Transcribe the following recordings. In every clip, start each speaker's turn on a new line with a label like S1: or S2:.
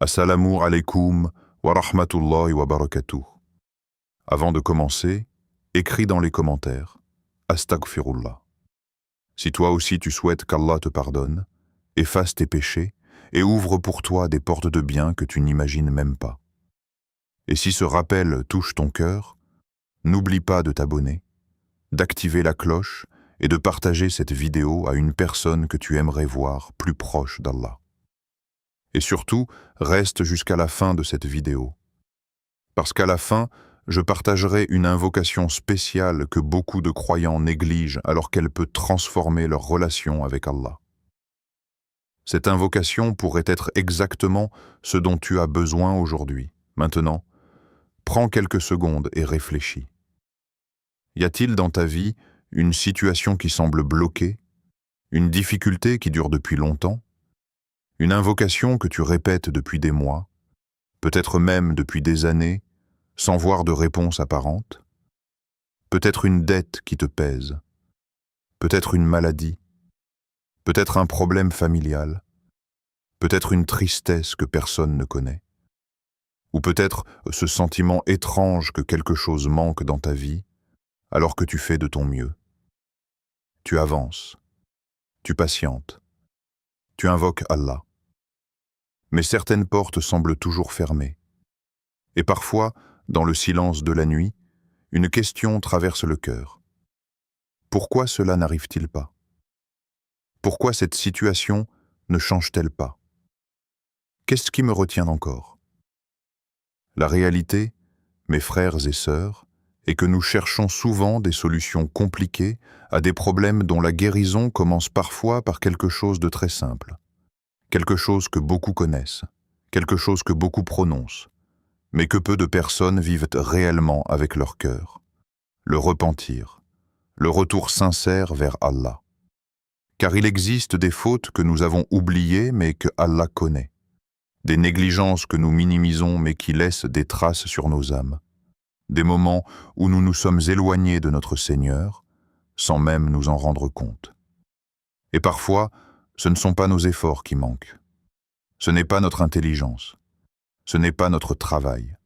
S1: Assalamu alaikum wa rahmatullahi wa barakatuh. Avant de commencer, écris dans les commentaires Astaghfirullah. Si toi aussi tu souhaites qu'Allah te pardonne, efface tes péchés et ouvre pour toi des portes de bien que tu n'imagines même pas. Et si ce rappel touche ton cœur, n'oublie pas de t'abonner, d'activer la cloche et de partager cette vidéo à une personne que tu aimerais voir plus proche d'Allah. Et surtout, reste jusqu'à la fin de cette vidéo. Parce qu'à la fin, je partagerai une invocation spéciale que beaucoup de croyants négligent alors qu'elle peut transformer leur relation avec Allah. Cette invocation pourrait être exactement ce dont tu as besoin aujourd'hui. Maintenant, prends quelques secondes et réfléchis. Y a-t-il dans ta vie une situation qui semble bloquée, une difficulté qui dure depuis longtemps, une invocation que tu répètes depuis des mois, peut-être même depuis des années, sans voir de réponse apparente? Peut-être une dette qui te pèse, peut-être une maladie, peut-être un problème familial, peut-être une tristesse que personne ne connaît, ou peut-être ce sentiment étrange que quelque chose manque dans ta vie alors que tu fais de ton mieux. Tu avances, tu patientes, tu invoques Allah. Mais certaines portes semblent toujours fermées. Et parfois, dans le silence de la nuit, une question traverse le cœur. Pourquoi cela n'arrive-t-il pas? Pourquoi cette situation ne change-t-elle pas? Qu'est-ce qui me retient encore? La réalité, mes frères et sœurs, est que nous cherchons souvent des solutions compliquées à des problèmes dont la guérison commence parfois par quelque chose de très simple. Quelque chose que beaucoup connaissent, quelque chose que beaucoup prononcent, mais que peu de personnes vivent réellement avec leur cœur. Le repentir, le retour sincère vers Allah. Car il existe des fautes que nous avons oubliées mais que Allah connaît, des négligences que nous minimisons mais qui laissent des traces sur nos âmes, des moments où nous nous sommes éloignés de notre Seigneur sans même nous en rendre compte. Et parfois, ce ne sont pas nos efforts qui manquent. Ce n'est pas notre intelligence. Ce n'est pas notre travail.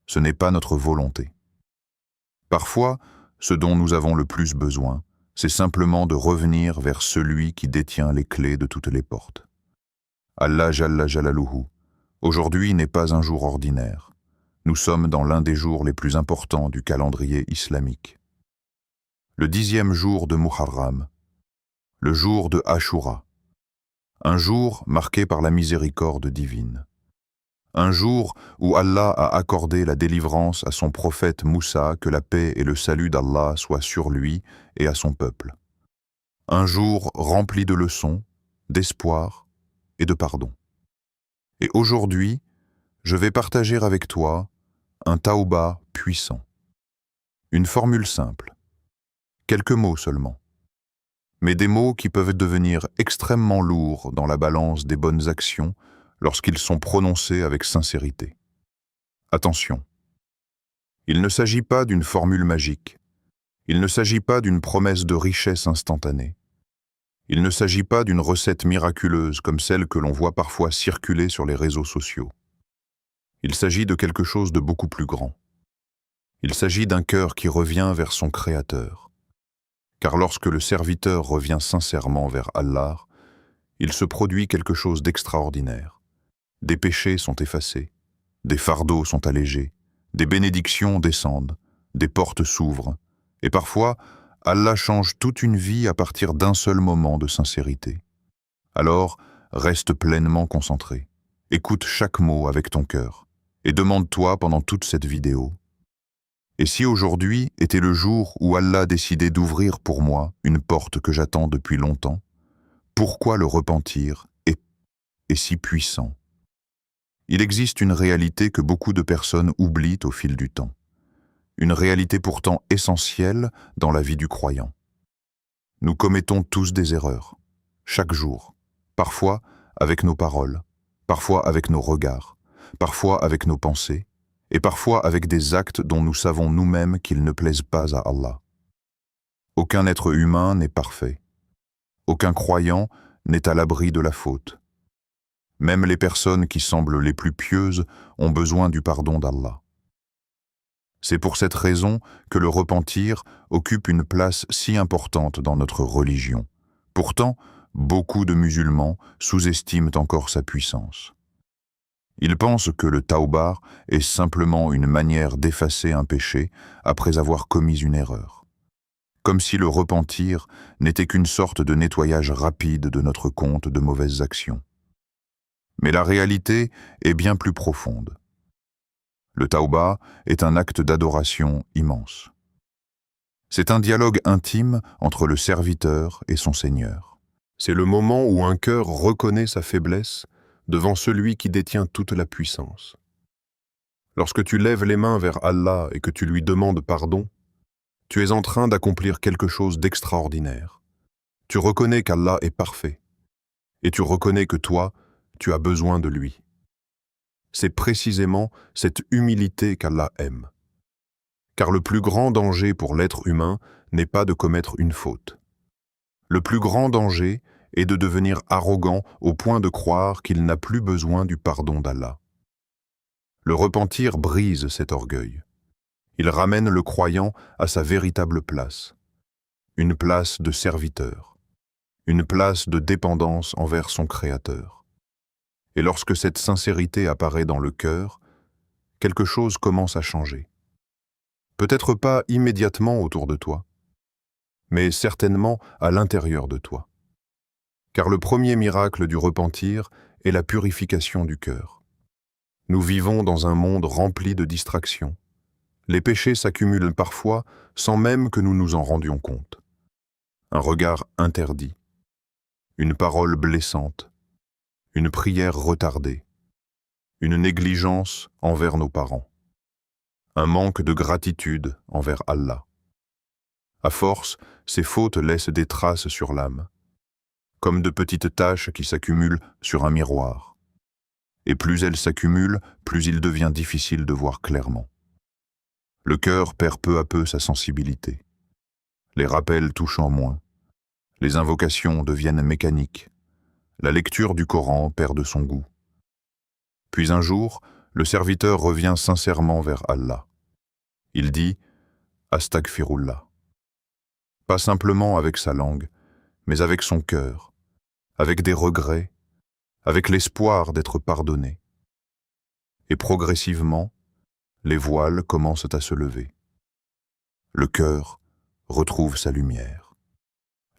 S1: Ce n'est pas notre volonté. Parfois, ce dont nous avons le plus besoin, c'est simplement de revenir vers celui qui détient les clés de toutes les portes. Allah Jalla Jalaluhu, aujourd'hui n'est pas un jour ordinaire. Nous sommes dans l'un des jours les plus importants du calendrier islamique. Le 10e jour de Muharram, le jour de Ashura. Un jour marqué par la miséricorde divine. Un jour où Allah a accordé la délivrance à son prophète Moussa, que la paix et le salut d'Allah soient sur lui et à son peuple. Un jour rempli de leçons, d'espoir et de pardon. Et aujourd'hui, je vais partager avec toi un tauba puissant. Une formule simple. Quelques mots seulement. Mais des mots qui peuvent devenir extrêmement lourds dans la balance des bonnes actions lorsqu'ils sont prononcés avec sincérité. Attention, il ne s'agit pas d'une formule magique, il ne s'agit pas d'une promesse de richesse instantanée, il ne s'agit pas d'une recette miraculeuse comme celle que l'on voit parfois circuler sur les réseaux sociaux. Il s'agit de quelque chose de beaucoup plus grand. Il s'agit d'un cœur qui revient vers son Créateur. Car lorsque le serviteur revient sincèrement vers Allah, il se produit quelque chose d'extraordinaire. Des péchés sont effacés, des fardeaux sont allégés, des bénédictions descendent, des portes s'ouvrent, et parfois, Allah change toute une vie à partir d'un seul moment de sincérité. Alors, reste pleinement concentré, écoute chaque mot avec ton cœur, et demande-toi pendant toute cette vidéo: et si aujourd'hui était le jour où Allah décidait d'ouvrir pour moi une porte que j'attends depuis longtemps, pourquoi le repentir est si puissant? Il existe une réalité que beaucoup de personnes oublient au fil du temps. Une réalité pourtant essentielle dans la vie du croyant. Nous commettons tous des erreurs, chaque jour, parfois avec nos paroles, parfois avec nos regards, parfois avec nos pensées, et parfois avec des actes dont nous savons nous-mêmes qu'ils ne plaisent pas à Allah. Aucun être humain n'est parfait. Aucun croyant n'est à l'abri de la faute. Même les personnes qui semblent les plus pieuses ont besoin du pardon d'Allah. C'est pour cette raison que le repentir occupe une place si importante dans notre religion. Pourtant, beaucoup de musulmans sous-estiment encore sa puissance. Ils pensent que le tawbah est simplement une manière d'effacer un péché après avoir commis une erreur. Comme si le repentir n'était qu'une sorte de nettoyage rapide de notre compte de mauvaises actions. Mais la réalité est bien plus profonde. Le tawbah est un acte d'adoration immense. C'est un dialogue intime entre le serviteur et son Seigneur. C'est le moment où un cœur reconnaît sa faiblesse devant celui qui détient toute la puissance. Lorsque tu lèves les mains vers Allah et que tu lui demandes pardon, tu es en train d'accomplir quelque chose d'extraordinaire. Tu reconnais qu'Allah est parfait, et tu reconnais que toi, tu as besoin de lui. C'est précisément cette humilité qu'Allah aime. Car le plus grand danger pour l'être humain n'est pas de commettre une faute. Le plus grand danger est de devenir arrogant au point de croire qu'il n'a plus besoin du pardon d'Allah. Le repentir brise cet orgueil. Il ramène le croyant à sa véritable place. Une place de serviteur. Une place de dépendance envers son Créateur. Et lorsque cette sincérité apparaît dans le cœur, quelque chose commence à changer. Peut-être pas immédiatement autour de toi, mais certainement à l'intérieur de toi. Car le premier miracle du repentir est la purification du cœur. Nous vivons dans un monde rempli de distractions. Les péchés s'accumulent parfois sans même que nous nous en rendions compte. Un regard interdit, une parole blessante, une prière retardée, une négligence envers nos parents, un manque de gratitude envers Allah. À force, ces fautes laissent des traces sur l'âme, comme de petites taches qui s'accumulent sur un miroir. Et plus elles s'accumulent, plus il devient difficile de voir clairement. Le cœur perd peu à peu sa sensibilité. Les rappels touchent en moins. Les invocations deviennent mécaniques. La lecture du Coran perd de son goût. Puis un jour, le serviteur revient sincèrement vers Allah. Il dit « Astaghfirullah ». Pas simplement avec sa langue, mais avec son cœur, avec des regrets, avec l'espoir d'être pardonné. Et progressivement, les voiles commencent à se lever. Le cœur retrouve sa lumière.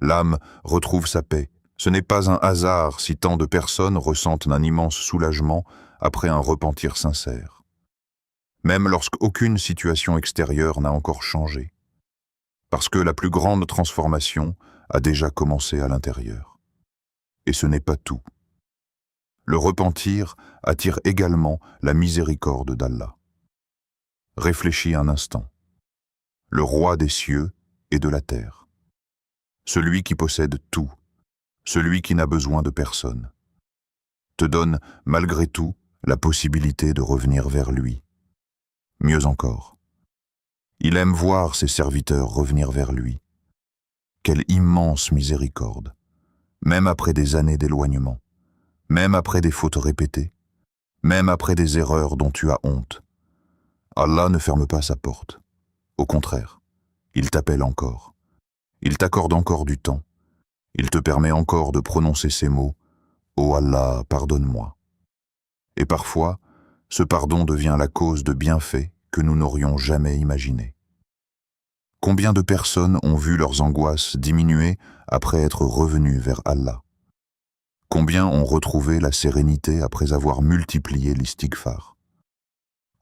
S1: L'âme retrouve sa paix. Ce n'est pas un hasard si tant de personnes ressentent un immense soulagement après un repentir sincère. Même lorsqu'aucune situation extérieure n'a encore changé. Parce que la plus grande transformation a déjà commencé à l'intérieur. Et ce n'est pas tout. Le repentir attire également la miséricorde d'Allah. Réfléchis un instant. Le roi des cieux et de la terre. Celui qui possède tout, celui qui n'a besoin de personne, te donne, malgré tout, la possibilité de revenir vers lui. Mieux encore, il aime voir ses serviteurs revenir vers lui. Quelle immense miséricorde, même après des années d'éloignement, même après des fautes répétées, même après des erreurs dont tu as honte. Allah ne ferme pas sa porte. Au contraire, il t'appelle encore. Il t'accorde encore du temps. Il te permet encore de prononcer ces mots « Oh Allah, pardonne-moi ». Et parfois, ce pardon devient la cause de bienfaits que nous n'aurions jamais imaginés. Combien de personnes ont vu leurs angoisses diminuer après être revenues vers Allah? Combien ont retrouvé la sérénité après avoir multiplié l'istighfar?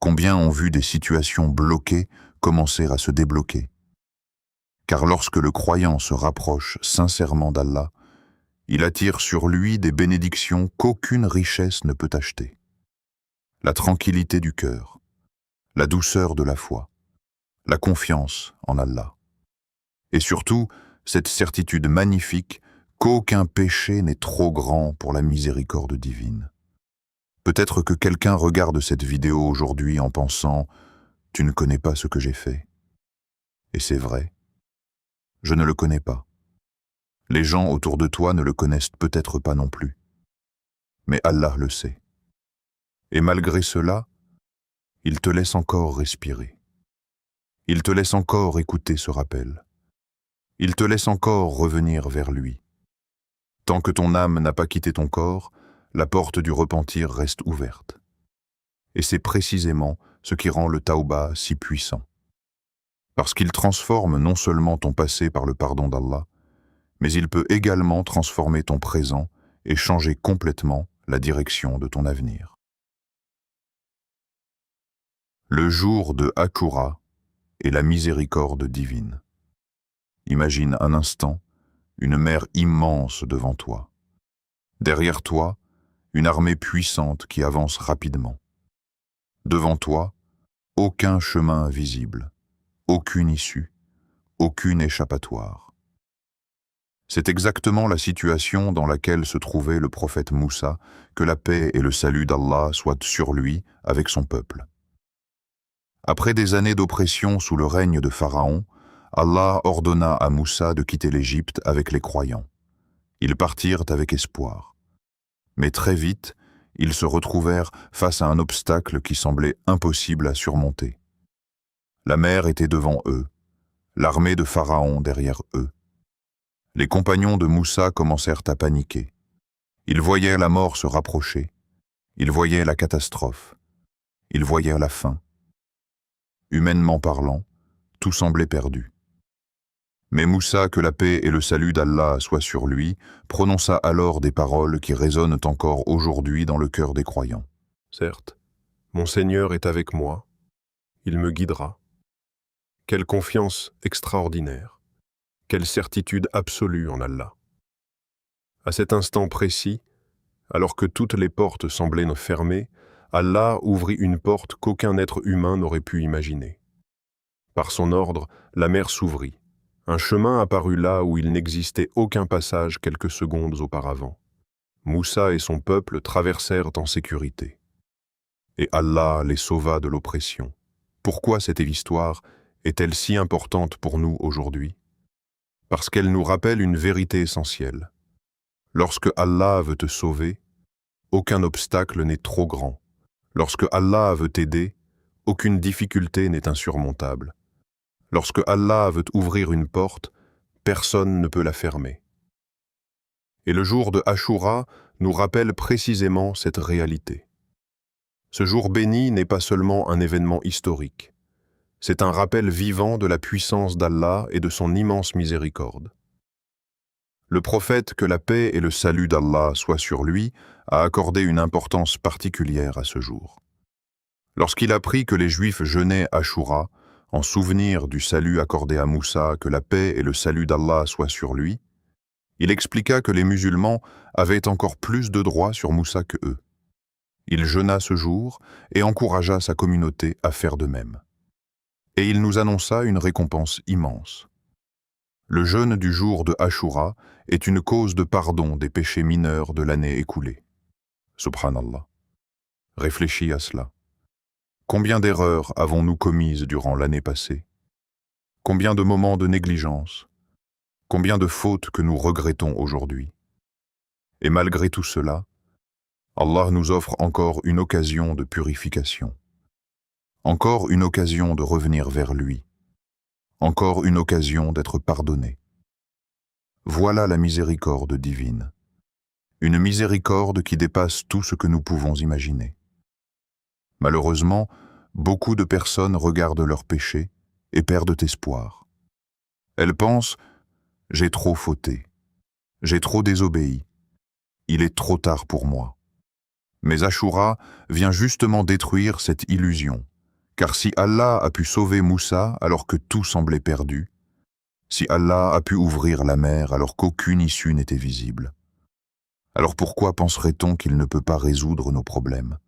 S1: Combien ont vu des situations bloquées commencer à se débloquer? Car lorsque le croyant se rapproche sincèrement d'Allah, il attire sur lui des bénédictions qu'aucune richesse ne peut acheter. La tranquillité du cœur, la douceur de la foi, la confiance en Allah. Et surtout, cette certitude magnifique qu'aucun péché n'est trop grand pour la miséricorde divine. Peut-être que quelqu'un regarde cette vidéo aujourd'hui en pensant « Tu ne connais pas ce que j'ai fait ». Et c'est vrai. Je ne le connais pas. Les gens autour de toi ne le connaissent peut-être pas non plus. mais Allah le sait. Et malgré cela, il te laisse encore respirer. Il te laisse encore écouter ce rappel. Il te laisse encore revenir vers lui. Tant que ton âme n'a pas quitté ton corps, la porte du repentir reste ouverte. Et c'est précisément ce qui rend le tawba si puissant. Parce qu'il transforme non seulement ton passé par le pardon d'Allah, mais il peut également transformer ton présent et changer complètement la direction de ton avenir. Le jour de Ashura et la miséricorde divine. Imagine un instant une mer immense devant toi. Derrière toi, une armée puissante qui avance rapidement. Devant toi, aucun chemin visible, aucune issue, aucune échappatoire. C'est exactement la situation dans laquelle se trouvait le prophète Moussa, que la paix et le salut d'Allah soient sur lui avec son peuple. Après des années d'oppression sous le règne de Pharaon, Allah ordonna à Moussa de quitter l'Égypte avec les croyants. Ils partirent avec espoir. Mais très vite, ils se retrouvèrent face à un obstacle qui semblait impossible à surmonter. La mer était devant eux, l'armée de Pharaon derrière eux. Les compagnons de Moussa commencèrent à paniquer. Ils voyaient la mort se rapprocher. Ils voyaient la catastrophe. Ils voyaient la fin. Humainement parlant, tout semblait perdu. Mais Moussa, que la paix et le salut d'Allah soient sur lui, prononça alors des paroles qui résonnent encore aujourd'hui dans le cœur des croyants.
S2: Certes, mon Seigneur est avec moi, il me guidera. Quelle confiance extraordinaire, quelle certitude absolue en Allah. À cet instant précis, alors que toutes les portes semblaient nous fermer, Allah ouvrit une porte qu'aucun être humain n'aurait pu imaginer. Par son ordre, la mer s'ouvrit. Un chemin apparut là où il n'existait aucun passage quelques secondes auparavant. Moussa et son peuple traversèrent en sécurité. Et Allah les sauva de l'oppression. Pourquoi cette histoire est-elle si importante pour nous aujourd'hui? Parce qu'elle nous rappelle une vérité essentielle. Lorsque Allah veut te sauver, aucun obstacle n'est trop grand. Lorsque Allah veut t'aider, aucune difficulté n'est insurmontable. Lorsque Allah veut ouvrir une porte, personne ne peut la fermer. Et le jour de Ashura nous rappelle précisément cette réalité. Ce jour béni n'est pas seulement un événement historique. C'est un rappel vivant de la puissance d'Allah et de son immense miséricorde. Le prophète, que la paix et le salut d'Allah soient sur lui, a accordé une importance particulière à ce jour. Lorsqu'il apprit que les Juifs jeûnaient Ashura, en souvenir du salut accordé à Moussa, que la paix et le salut d'Allah soient sur lui, il expliqua que les musulmans avaient encore plus de droits sur Moussa que eux. Il jeûna ce jour et encouragea sa communauté à faire de même. Et il nous annonça une récompense immense. Le jeûne du jour de Ashura est une cause de pardon des péchés mineurs de l'année écoulée. Subhanallah. Réfléchis à cela. Combien d'erreurs avons-nous commises durant l'année passée? Combien de moments de négligence? Combien de fautes que nous regrettons aujourd'hui? Et malgré tout cela, Allah nous offre encore une occasion de purification. Encore une occasion de revenir vers lui. Encore une occasion d'être pardonné. Voilà la miséricorde divine. Une miséricorde qui dépasse tout ce que nous pouvons imaginer. Malheureusement, beaucoup de personnes regardent leurs péchés et perdent espoir. Elles pensent « j'ai trop fauté, j'ai trop désobéi, il est trop tard pour moi ». Mais Ashura vient justement détruire cette illusion, car si Allah a pu sauver Moussa alors que tout semblait perdu, si Allah a pu ouvrir la mer alors qu'aucune issue n'était visible, alors pourquoi penserait-on qu'il ne peut pas résoudre nos problèmes?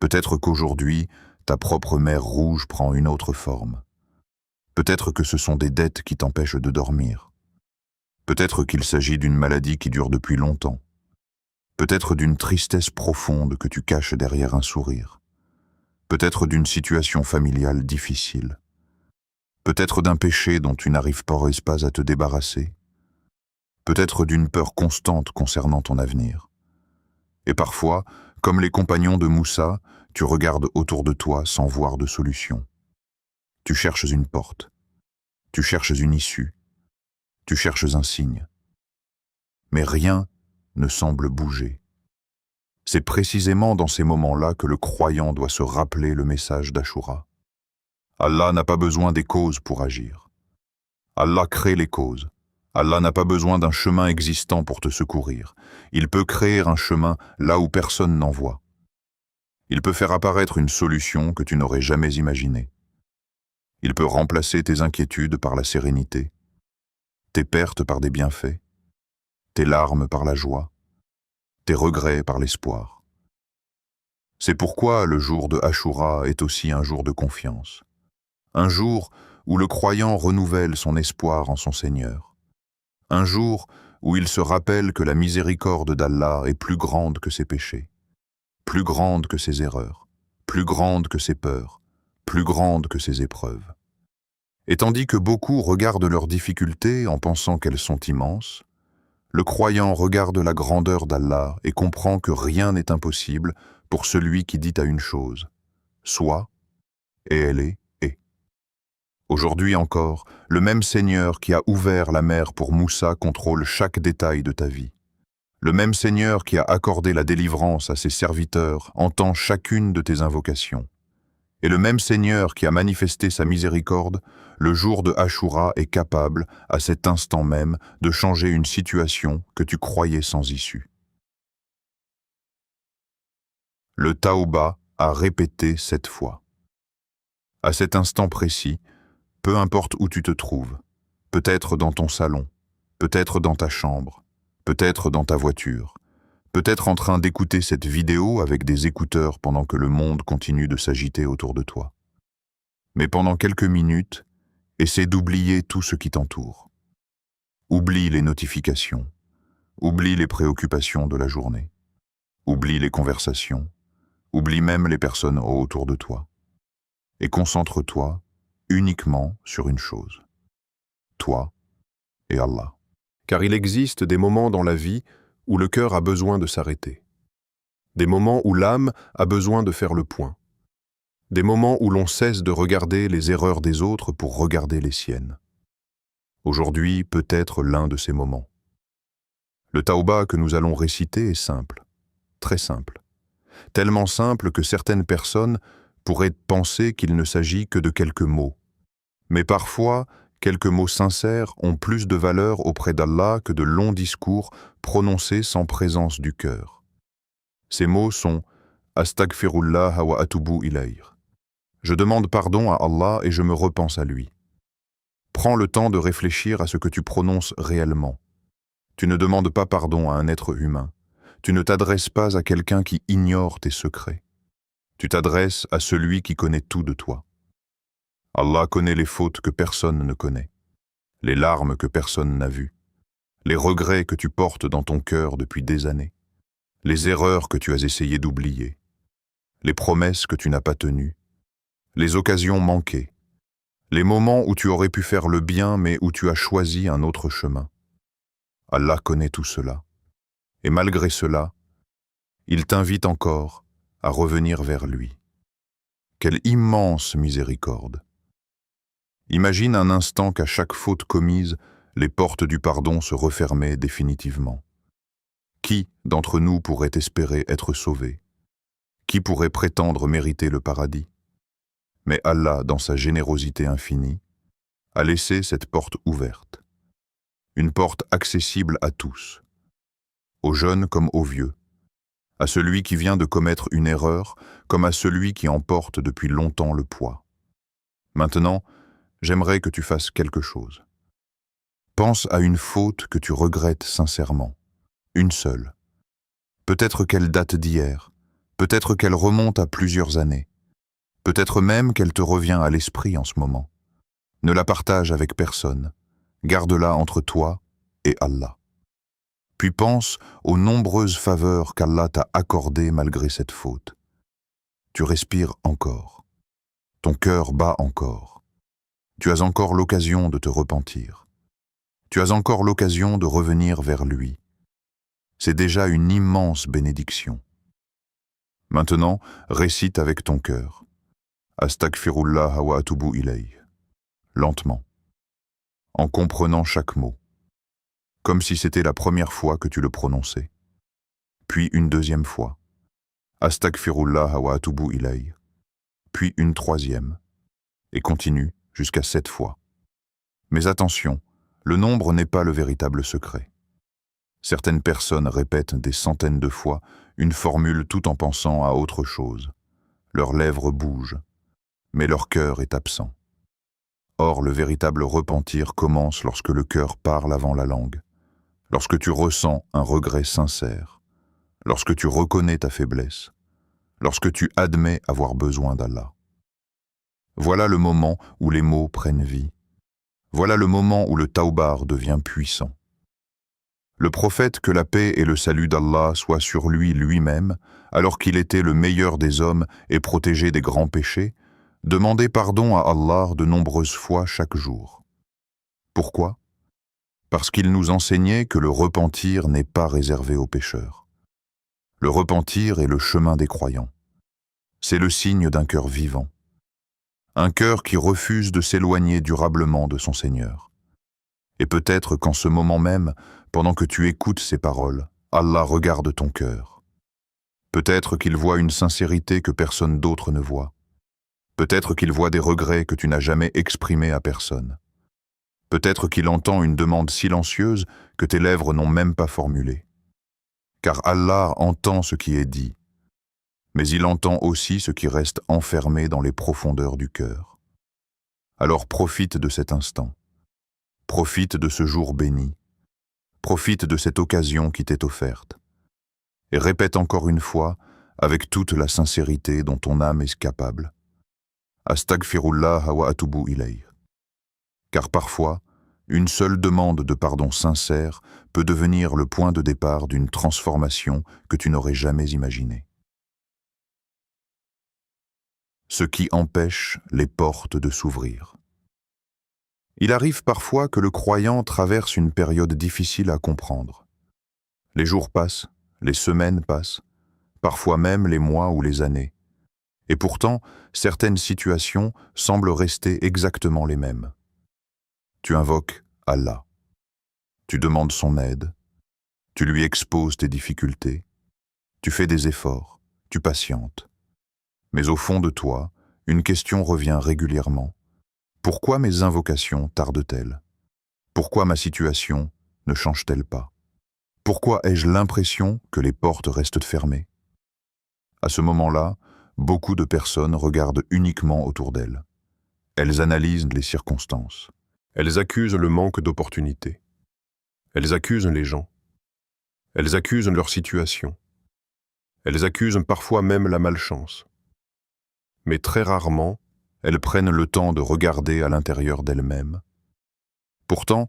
S2: Peut-être qu'aujourd'hui, ta propre mer rouge prend une autre forme. Peut-être que ce sont des dettes qui t'empêchent de dormir. Peut-être qu'il s'agit d'une maladie qui dure depuis longtemps. Peut-être d'une tristesse profonde que tu caches derrière un sourire. Peut-être d'une situation familiale difficile. Peut-être d'un péché dont tu n'arrives pas à te débarrasser. Peut-être d'une peur constante concernant ton avenir.
S1: Et parfois, comme les compagnons de Moussa, tu regardes autour de toi sans voir de solution. Tu cherches une porte, tu cherches une issue, tu cherches un signe. Mais rien ne semble bouger. C'est précisément dans ces moments-là que le croyant doit se rappeler le message d'Ashura. Allah n'a pas besoin des causes pour agir. Allah crée les causes. Allah n'a pas besoin d'un chemin existant pour te secourir. Il peut créer un chemin là où personne n'en voit. Il peut faire apparaître une solution que tu n'aurais jamais imaginée. Il peut remplacer tes inquiétudes par la sérénité, tes pertes par des bienfaits, tes larmes par la joie, tes regrets par l'espoir. C'est pourquoi le jour de Ashura est aussi un jour de confiance. Un jour où le croyant renouvelle son espoir en son Seigneur. Un jour où il se rappelle que la miséricorde d'Allah est plus grande que ses péchés, plus grande que ses erreurs, plus grande que ses peurs, plus grande que ses épreuves. Et tandis que beaucoup regardent leurs difficultés en pensant qu'elles sont immenses, le croyant regarde la grandeur d'Allah et comprend que rien n'est impossible pour celui qui dit à une chose « Sois » et elle est. Aujourd'hui encore, le même Seigneur qui a ouvert la mer pour Moussa contrôle chaque détail de ta vie. Le même Seigneur qui a accordé la délivrance à ses serviteurs entend chacune de tes invocations. Et le même Seigneur qui a manifesté sa miséricorde, le jour de Ashura est capable, à cet instant même, de changer une situation que tu croyais sans issue. Le Taouba a répété 7 fois. À cet instant précis, peu importe où tu te trouves, peut-être dans ton salon, peut-être dans ta chambre, peut-être dans ta voiture, peut-être en train d'écouter cette vidéo avec des écouteurs pendant que le monde continue de s'agiter autour de toi. Mais pendant quelques minutes, essaie d'oublier tout ce qui t'entoure. Oublie les notifications, oublie les préoccupations de la journée, oublie les conversations, oublie même les personnes autour de toi. Et concentre-toi uniquement sur une chose, toi et Allah.
S2: Car il existe des moments dans la vie où le cœur a besoin de s'arrêter. Des moments où l'âme a besoin de faire le point. Des moments où l'on cesse de regarder les erreurs des autres pour regarder les siennes. Aujourd'hui peut être l'un de ces moments. Le Taouba que nous allons réciter est simple, très simple. Tellement simple que certaines personnes pourraient penser qu'il ne s'agit que de quelques mots. Mais parfois, quelques mots sincères ont plus de valeur auprès d'Allah que de longs discours prononcés sans présence du cœur. Ces mots sont « Astaghfirullah wa atubu ilayh ». Je demande pardon à Allah et je me repense à lui. Prends le temps de réfléchir à ce que tu prononces réellement. Tu ne demandes pas pardon à un être humain. Tu ne t'adresses pas à quelqu'un qui ignore tes secrets. Tu t'adresses à celui qui connaît tout de toi. Allah connaît les fautes que personne ne connaît, les larmes que personne n'a vues, les regrets que tu portes dans ton cœur depuis des années, les erreurs que tu as essayé d'oublier, les promesses que tu n'as pas tenues, les occasions manquées, les moments où tu aurais pu faire le bien mais où tu as choisi un autre chemin. Allah connaît tout cela. Et malgré cela, il t'invite encore à revenir vers lui. Quelle immense miséricorde! Imagine un instant qu'à chaque faute commise, les portes du pardon se refermaient définitivement. Qui d'entre nous pourrait espérer être sauvé? Qui pourrait prétendre mériter le paradis? Mais Allah, dans sa générosité infinie, a laissé cette porte ouverte. Une porte accessible à tous, aux jeunes comme aux vieux, à celui qui vient de commettre une erreur comme à celui qui en porte depuis longtemps le poids. Maintenant, j'aimerais que tu fasses quelque chose. Pense à une faute que tu regrettes sincèrement, une seule. Peut-être qu'elle date d'hier, peut-être qu'elle remonte à plusieurs années, peut-être même qu'elle te revient à l'esprit en ce moment. Ne la partage avec personne, garde-la entre toi et Allah. Puis pense aux nombreuses faveurs qu'Allah t'a accordées malgré cette faute. Tu respires encore, ton cœur bat encore. Tu as encore l'occasion de te repentir. Tu as encore l'occasion de revenir vers lui.
S1: c'est déjà une immense bénédiction. Maintenant, récite avec ton cœur. Astaghfirullah wa atubu ilayh. Lentement, en comprenant chaque mot, comme si c'était la première fois que tu le prononçais. Puis une deuxième fois. Astaghfirullah wa atubu ilayh. Puis une troisième. Et continue jusqu'à 7 fois. Mais attention, le nombre n'est pas le véritable secret. Certaines personnes répètent des centaines de fois une formule tout en pensant à autre chose. Leurs lèvres bougent, mais leur cœur est absent. Or, le véritable repentir commence lorsque le cœur parle avant la langue, lorsque tu ressens un regret sincère, lorsque tu reconnais ta faiblesse, lorsque tu admets avoir besoin d'Allah. Voilà le moment où les mots prennent vie. Voilà le moment où le tawbar devient puissant. Le prophète, que la paix et le salut d'Allah soient sur lui lui-même, alors qu'il était le meilleur des hommes et protégé des grands péchés, demandait pardon à Allah de nombreuses fois chaque jour. Pourquoi? Parce qu'il nous enseignait que le repentir n'est pas réservé aux pécheurs. Le repentir est le chemin des croyants. C'est le signe d'un cœur vivant. Un cœur qui refuse de s'éloigner durablement de son Seigneur. Et peut-être qu'en ce moment même, pendant que tu écoutes ces paroles, Allah regarde ton cœur. Peut-être qu'il voit une sincérité que personne d'autre ne voit. Peut-être qu'il voit des regrets que tu n'as jamais exprimés à personne. Peut-être qu'il entend une demande silencieuse que tes lèvres n'ont même pas formulée. Car Allah entend ce qui est dit, mais il entend aussi ce qui reste enfermé dans les profondeurs du cœur. Alors profite de cet instant. Profite de ce jour béni. Profite de cette occasion qui t'est offerte. Et répète encore une fois, avec toute la sincérité dont ton âme est capable. Astaghfirullah wa atubu ilayh. Car parfois, une seule demande de pardon sincère peut devenir le point de départ d'une transformation que tu n'aurais jamais imaginée. Ce qui empêche les portes de s'ouvrir. Il arrive parfois que le croyant traverse une période difficile à comprendre. Les jours passent, les semaines passent, parfois même les mois ou les années. Et pourtant, certaines situations semblent rester exactement les mêmes. Tu invoques Allah. Tu demandes son aide. Tu lui exposes tes difficultés. Tu fais des efforts. Tu patientes. Mais au fond de toi, une question revient régulièrement. Pourquoi mes invocations tardent-elles? Pourquoi ma situation ne change-t-elle pas? Pourquoi ai-je l'impression que les portes restent fermées? À ce moment-là, beaucoup de personnes regardent uniquement autour d'elles. Elles analysent les circonstances.
S2: Elles accusent le manque d'opportunités. Elles accusent les gens. Elles accusent leur situation. Elles accusent parfois même la malchance. Mais très rarement, elles prennent le temps de regarder à l'intérieur d'elles-mêmes. Pourtant,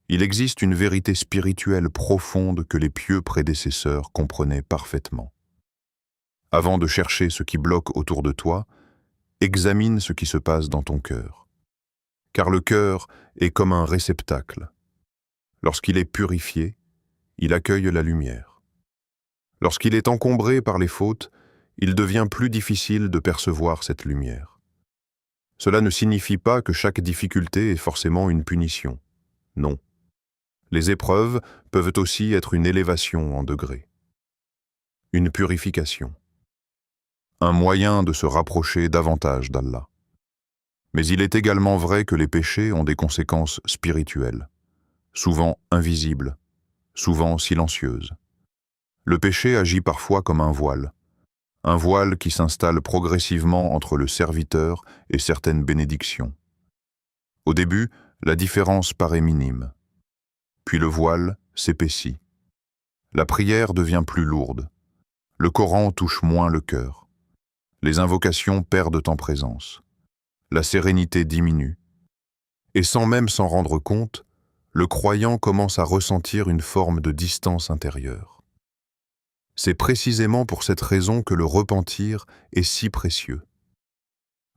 S2: il existe une vérité spirituelle profonde que les pieux prédécesseurs comprenaient parfaitement. Avant de chercher ce qui bloque autour de toi, examine ce qui se passe dans ton cœur. Car le cœur est comme un réceptacle. Lorsqu'il est purifié, il accueille la lumière. Lorsqu'il est encombré par les fautes, il devient plus difficile de percevoir cette lumière. Cela ne signifie pas que chaque difficulté est forcément une punition. Non. Les épreuves peuvent aussi être une élévation en degrés. Une purification. Un moyen de se rapprocher davantage d'Allah. Mais il est également vrai que les péchés ont des conséquences spirituelles, souvent invisibles, souvent silencieuses. Le péché agit parfois comme un voile qui s'installe progressivement entre le serviteur et certaines bénédictions. Au début, la différence paraît minime. Puis le voile s'épaissit. La prière devient plus lourde. Le Coran touche moins le cœur. Les invocations perdent en présence. La sérénité diminue. Et sans même s'en rendre compte, le croyant commence à ressentir une forme de distance intérieure. C'est précisément pour cette raison que le repentir est si précieux.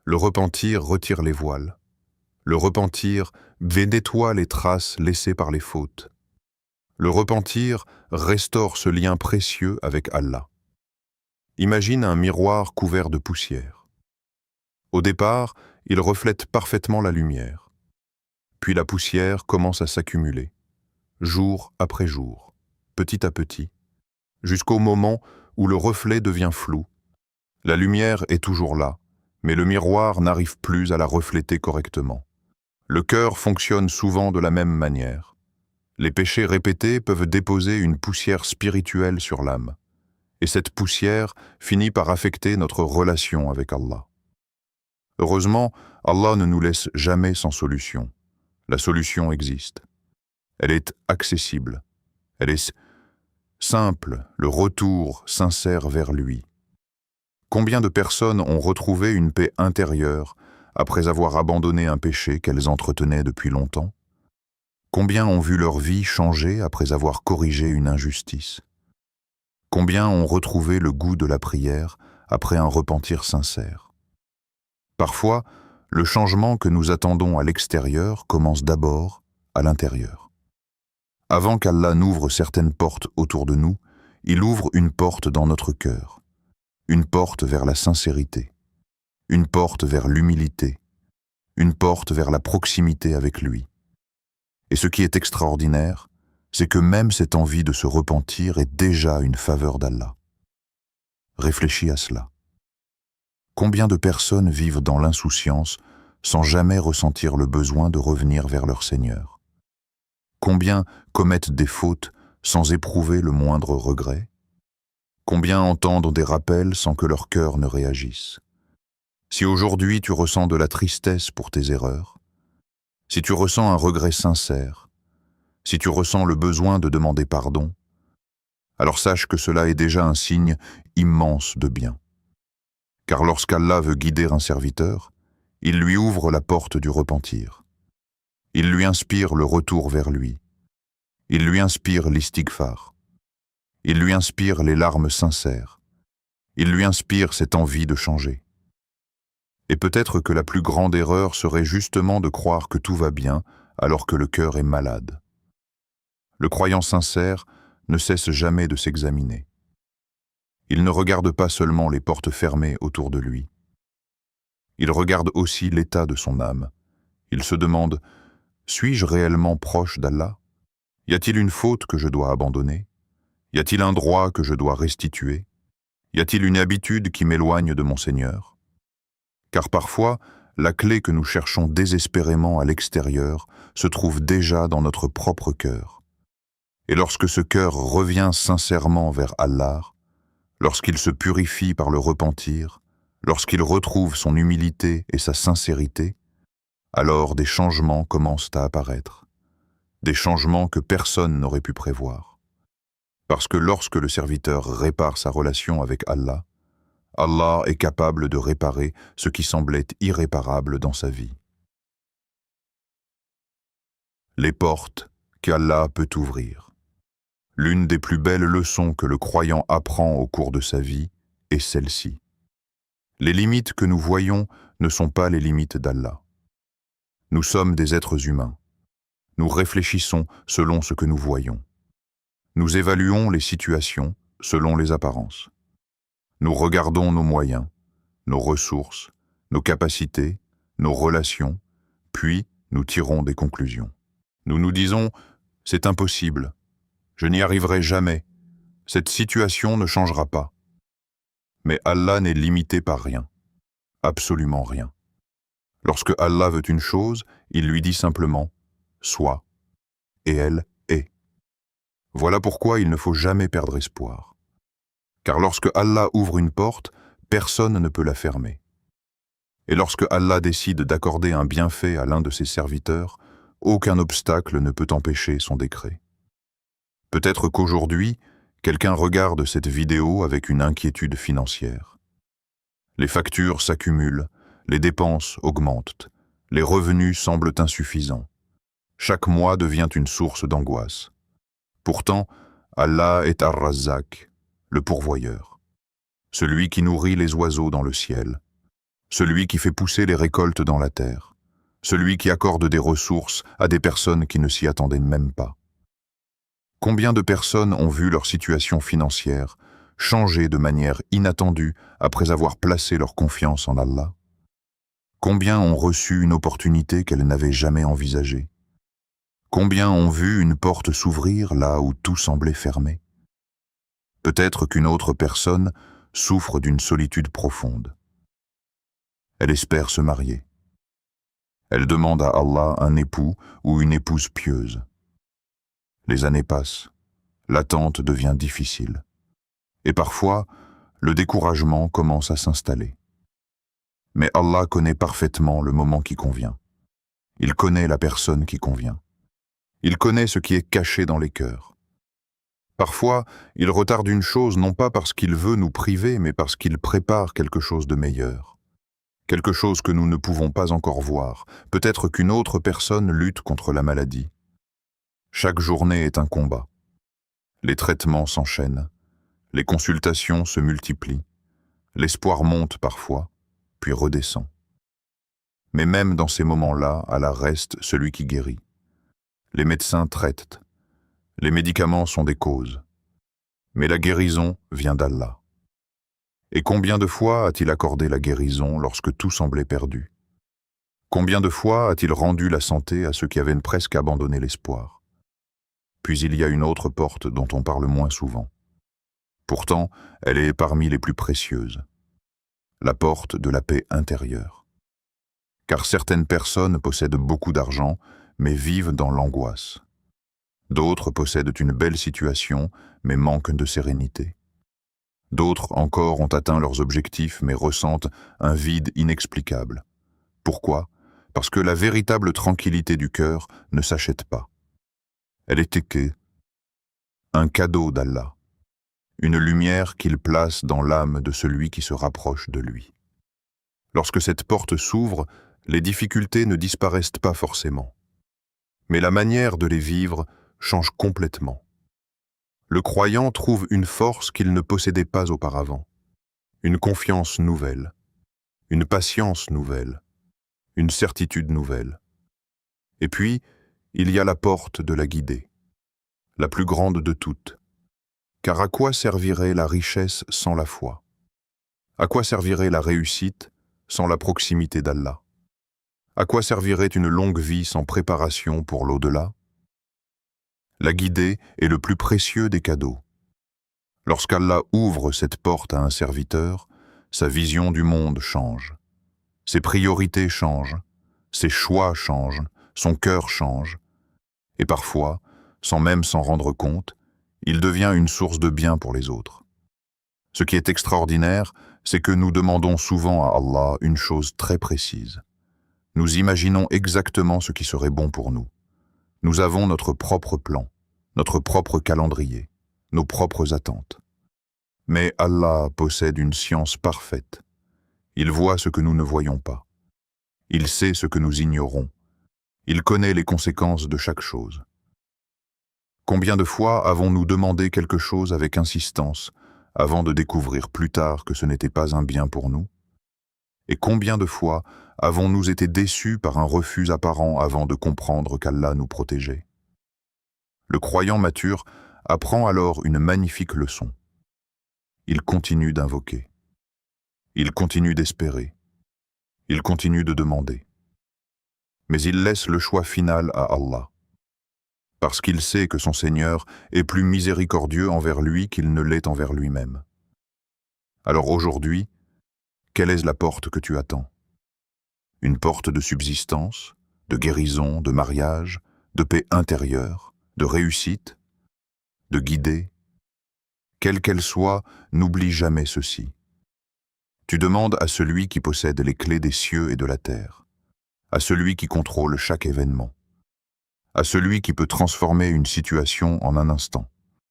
S2: Le repentir retire les voiles. Le repentir nettoie les traces laissées par les fautes.
S1: Le repentir restaure ce lien précieux avec Allah. Imagine un miroir couvert de poussière. Au départ, il reflète parfaitement la lumière. Puis la poussière commence à s'accumuler, jour après jour, petit à petit, jusqu'au moment où le reflet devient flou. La lumière est toujours là, mais le miroir n'arrive plus à la refléter correctement. Le cœur fonctionne souvent de la même manière. Les péchés répétés peuvent déposer une poussière spirituelle sur l'âme, et cette poussière finit par affecter notre relation avec Allah. Heureusement, Allah ne nous laisse jamais sans solution. La solution existe. Elle est accessible. Elle est simple, le retour sincère vers lui. Combien de personnes ont retrouvé une paix intérieure après avoir abandonné un péché qu'elles entretenaient depuis longtemps? Combien ont vu leur vie changer après avoir corrigé une injustice? Combien ont retrouvé le goût de la prière après un repentir sincère? Parfois, le changement que nous attendons à l'extérieur commence d'abord à l'intérieur. Avant qu'Allah n'ouvre certaines portes autour de nous, il ouvre une porte dans notre cœur, une porte vers la sincérité, une porte vers l'humilité, une porte vers la proximité avec lui. Et ce qui est extraordinaire, c'est que même cette envie de se repentir est déjà une faveur d'Allah. Réfléchis à cela. Combien de personnes vivent dans l'insouciance sans jamais ressentir le besoin de revenir vers leur Seigneur? Combien commettent des fautes sans éprouver le moindre regret? Combien entendent des rappels sans que leur cœur ne réagisse? Si aujourd'hui tu ressens de la tristesse pour tes erreurs, si tu ressens un regret sincère, si tu ressens le besoin de demander pardon, alors sache que cela est déjà un signe immense de bien. Car lorsqu'Allah veut guider un serviteur, il lui ouvre la porte du repentir. Il lui inspire le retour vers lui. Il lui inspire l'istighfar. Il lui inspire les larmes sincères. Il lui inspire cette envie de changer. Et peut-être que la plus grande erreur serait justement de croire que tout va bien alors que le cœur est malade. Le croyant sincère ne cesse jamais de s'examiner. Il ne regarde pas seulement les portes fermées autour de lui. Il regarde aussi l'état de son âme. Il se demande, suis-je réellement proche d'Allah? Y a-t-il une faute que je dois abandonner? Y a-t-il un droit que je dois restituer? Y a-t-il une habitude qui m'éloigne de mon Seigneur? Car parfois, la clé que nous cherchons désespérément à l'extérieur se trouve déjà dans notre propre cœur. Et lorsque ce cœur revient sincèrement vers Allah, lorsqu'il se purifie par le repentir, lorsqu'il retrouve son humilité et sa sincérité, alors des changements commencent à apparaître. Des changements que personne n'aurait pu prévoir. Parce que lorsque le serviteur répare sa relation avec Allah, Allah est capable de réparer ce qui semblait irréparable dans sa vie. Les portes qu'Allah peut ouvrir. L'une des plus belles leçons que le croyant apprend au cours de sa vie est celle-ci. Les limites que nous voyons ne sont pas les limites d'Allah. Nous sommes des êtres humains. Nous réfléchissons selon ce que nous voyons. Nous évaluons les situations selon les apparences. Nous regardons nos moyens, nos ressources, nos capacités, nos relations, puis nous tirons des conclusions. Nous nous disons « c'est impossible, je n'y arriverai jamais, cette situation ne changera pas ». Mais Allah n'est limité par rien, absolument rien. Lorsque Allah veut une chose, il lui dit simplement « sois », et elle est. Voilà pourquoi il ne faut jamais perdre espoir. Car lorsque Allah ouvre une porte, personne ne peut la fermer. Et lorsque Allah décide d'accorder un bienfait à l'un de ses serviteurs, aucun obstacle ne peut empêcher son décret. Peut-être qu'aujourd'hui, quelqu'un regarde cette vidéo avec une inquiétude financière. Les factures s'accumulent, les dépenses augmentent, les revenus semblent insuffisants. Chaque mois devient une source d'angoisse. Pourtant, Allah est Ar-Razzaq, le pourvoyeur, celui qui nourrit les oiseaux dans le ciel, celui qui fait pousser les récoltes dans la terre, celui qui accorde des ressources à des personnes qui ne s'y attendaient même pas. Combien de personnes ont vu leur situation financière changer de manière inattendue après avoir placé leur confiance en Allah? Combien ont reçu une opportunité qu'elles n'avaient jamais envisagée? Combien ont vu une porte s'ouvrir là où tout semblait fermé? Peut-être qu'une autre personne souffre d'une solitude profonde. Elle espère se marier. Elle demande à Allah un époux ou une épouse pieuse. Les années passent, l'attente devient difficile. Et parfois, le découragement commence à s'installer. Mais Allah connaît parfaitement le moment qui convient. Il connaît la personne qui convient. Il connaît ce qui est caché dans les cœurs. Parfois, il retarde une chose non pas parce qu'il veut nous priver, mais parce qu'il prépare quelque chose de meilleur. Quelque chose que nous ne pouvons pas encore voir. Peut-être qu'une autre personne lutte contre la maladie. Chaque journée est un combat. Les traitements s'enchaînent. Les consultations se multiplient. L'espoir monte parfois, puis redescend. Mais même dans ces moments-là, Allah reste celui qui guérit. Les médecins traitent. Les médicaments sont des causes. Mais la guérison vient d'Allah. Et combien de fois a-t-il accordé la guérison lorsque tout semblait perdu? Combien de fois a-t-il rendu la santé à ceux qui avaient presque abandonné l'espoir? Puis il y a une autre porte dont on parle moins souvent. Pourtant, elle est parmi les plus précieuses. La porte de la paix intérieure. Car certaines personnes possèdent beaucoup d'argent, mais vivent dans l'angoisse. D'autres possèdent une belle situation, mais manquent de sérénité. D'autres encore ont atteint leurs objectifs, mais ressentent un vide inexplicable. Pourquoi? Parce que la véritable tranquillité du cœur ne s'achète pas. Elle est un cadeau d'Allah, une lumière qu'il place dans l'âme de celui qui se rapproche de lui. Lorsque cette porte s'ouvre, les difficultés ne disparaissent pas forcément. Mais la manière de les vivre change complètement. Le croyant trouve une force qu'il ne possédait pas auparavant, une confiance nouvelle, une patience nouvelle, une certitude nouvelle. Et puis, il y a la porte de la guidée, la plus grande de toutes. Car à quoi servirait la richesse sans la foi? À quoi servirait la réussite sans la proximité d'Allah? À quoi servirait une longue vie sans préparation pour l'au-delà? La guidée est le plus précieux des cadeaux. Lorsqu'Allah ouvre cette porte à un serviteur, sa vision du monde change. Ses priorités changent, ses choix changent, son cœur change. Et parfois, sans même s'en rendre compte, il devient une source de bien pour les autres. Ce qui est extraordinaire, c'est que nous demandons souvent à Allah une chose très précise. Nous imaginons exactement ce qui serait bon pour nous. Nous avons notre propre plan, notre propre calendrier, nos propres attentes. Mais Allah possède une science parfaite. Il voit ce que nous ne voyons pas. Il sait ce que nous ignorons. Il connaît les conséquences de chaque chose. Combien de fois avons-nous demandé quelque chose avec insistance avant de découvrir plus tard que ce n'était pas un bien pour nous? Et combien de fois avons-nous été déçus par un refus apparent avant de comprendre qu'Allah nous protégeait? Le croyant mature apprend alors une magnifique leçon. Il continue d'invoquer. Il continue d'espérer. Il continue de demander. Mais il laisse le choix final à Allah. Parce qu'il sait que son Seigneur est plus miséricordieux envers lui qu'il ne l'est envers lui-même. Alors aujourd'hui, quelle est la porte que tu attends? Une porte de subsistance, de guérison, de mariage, de paix intérieure, de réussite, de guidée? Quelle qu'elle soit, n'oublie jamais ceci. Tu demandes à celui qui possède les clés des cieux et de la terre, à celui qui contrôle chaque événement, à celui qui peut transformer une situation en un instant.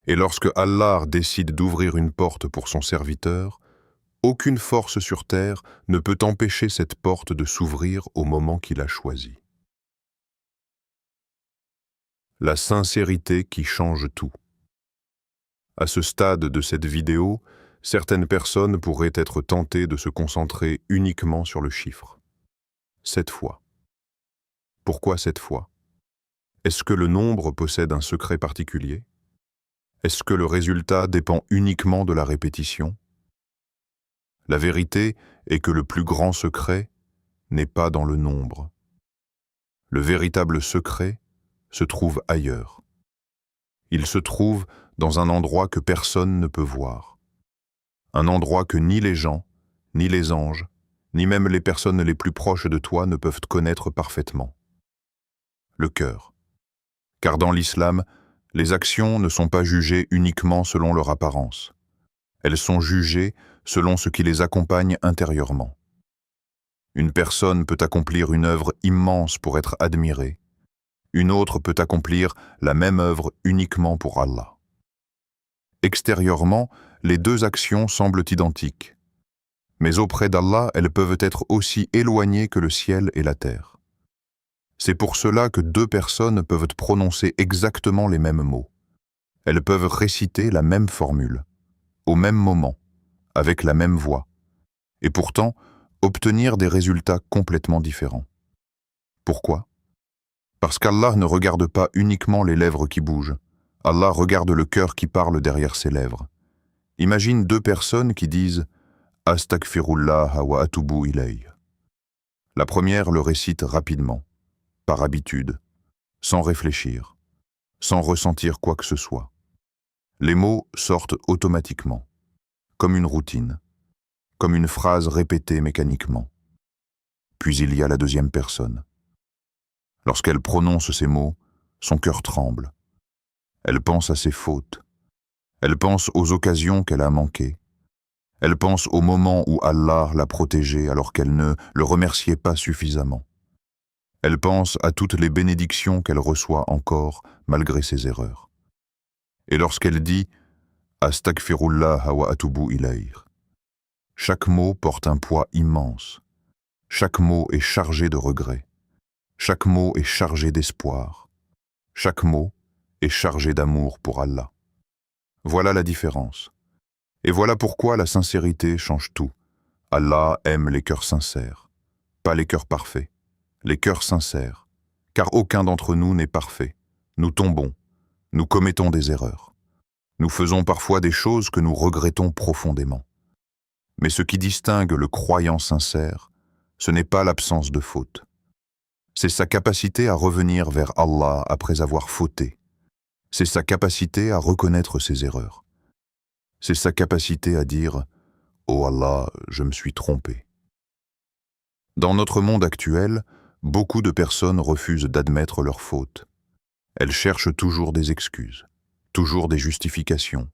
S1: Et lorsque Allah décide d'ouvrir une porte pour son serviteur, aucune force sur terre ne peut empêcher cette porte de s'ouvrir au moment qu'il a choisi. La sincérité qui change tout. À ce stade de cette vidéo, certaines personnes pourraient être tentées de se concentrer uniquement sur le chiffre. 7 fois. Pourquoi 7 fois? Est-ce que le nombre possède un secret particulier? Est-ce que le résultat dépend uniquement de la répétition? La vérité est que le plus grand secret n'est pas dans le nombre. Le véritable secret se trouve ailleurs. Il se trouve dans un endroit que personne ne peut voir. Un endroit que ni les gens, ni les anges, ni même les personnes les plus proches de toi ne peuvent connaître parfaitement. Le cœur. Car dans l'islam, les actions ne sont pas jugées uniquement selon leur apparence. Elles sont jugées selon ce qui les accompagne intérieurement. Une personne peut accomplir une œuvre immense pour être admirée. Une autre peut accomplir la même œuvre uniquement pour Allah. Extérieurement, les deux actions semblent identiques. Mais auprès d'Allah, elles peuvent être aussi éloignées que le ciel et la terre. C'est pour cela que deux personnes peuvent prononcer exactement les mêmes mots. Elles peuvent réciter la même formule, au même moment, avec la même voix, et pourtant obtenir des résultats complètement différents. Pourquoi? Parce qu'Allah ne regarde pas uniquement les lèvres qui bougent. Allah regarde le cœur qui parle derrière ses lèvres. Imagine deux personnes qui disent « Astaghfirullah wa atubu ilayh ». La première le récite rapidement, par habitude, sans réfléchir, sans ressentir quoi que ce soit. Les mots sortent automatiquement, comme une routine, comme une phrase répétée mécaniquement. Puis il y a la deuxième personne. Lorsqu'elle prononce ces mots, son cœur tremble. Elle pense à ses fautes. Elle pense aux occasions qu'elle a manquées. Elle pense au moment où Allah l'a protégée alors qu'elle ne le remerciait pas suffisamment. Elle pense à toutes les bénédictions qu'elle reçoit encore malgré ses erreurs. Et lorsqu'elle dit « Astaghfirullah wa atubu ilayh », chaque mot porte un poids immense. Chaque mot est chargé de regrets. Chaque mot est chargé d'espoir. Chaque mot est chargé d'amour pour Allah. Voilà la différence. Et voilà pourquoi la sincérité change tout. Allah aime les cœurs sincères, pas les cœurs parfaits, les cœurs sincères, car aucun d'entre nous n'est parfait. Nous tombons, nous commettons des erreurs. Nous faisons parfois des choses que nous regrettons profondément. Mais ce qui distingue le croyant sincère, ce n'est pas l'absence de faute. C'est sa capacité à revenir vers Allah après avoir fauté. C'est sa capacité à reconnaître ses erreurs. C'est sa capacité à dire « Oh Allah, je me suis trompé ». Dans notre monde actuel, beaucoup de personnes refusent d'admettre leurs fautes. Elles cherchent toujours des excuses, toujours des justifications,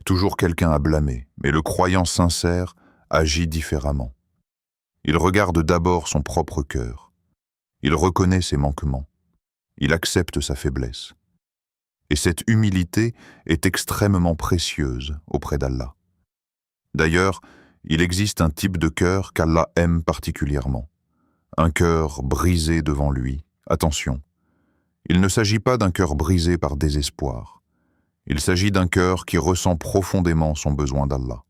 S1: toujours quelqu'un à blâmer, mais le croyant sincère agit différemment. Il regarde d'abord son propre cœur. Il reconnaît ses manquements. Il accepte sa faiblesse. Et cette humilité est extrêmement précieuse auprès d'Allah. D'ailleurs, il existe un type de cœur qu'Allah aime particulièrement. Un cœur brisé devant lui. Attention, il ne s'agit pas d'un cœur brisé par désespoir. Il s'agit d'un cœur qui ressent profondément son besoin d'Allah.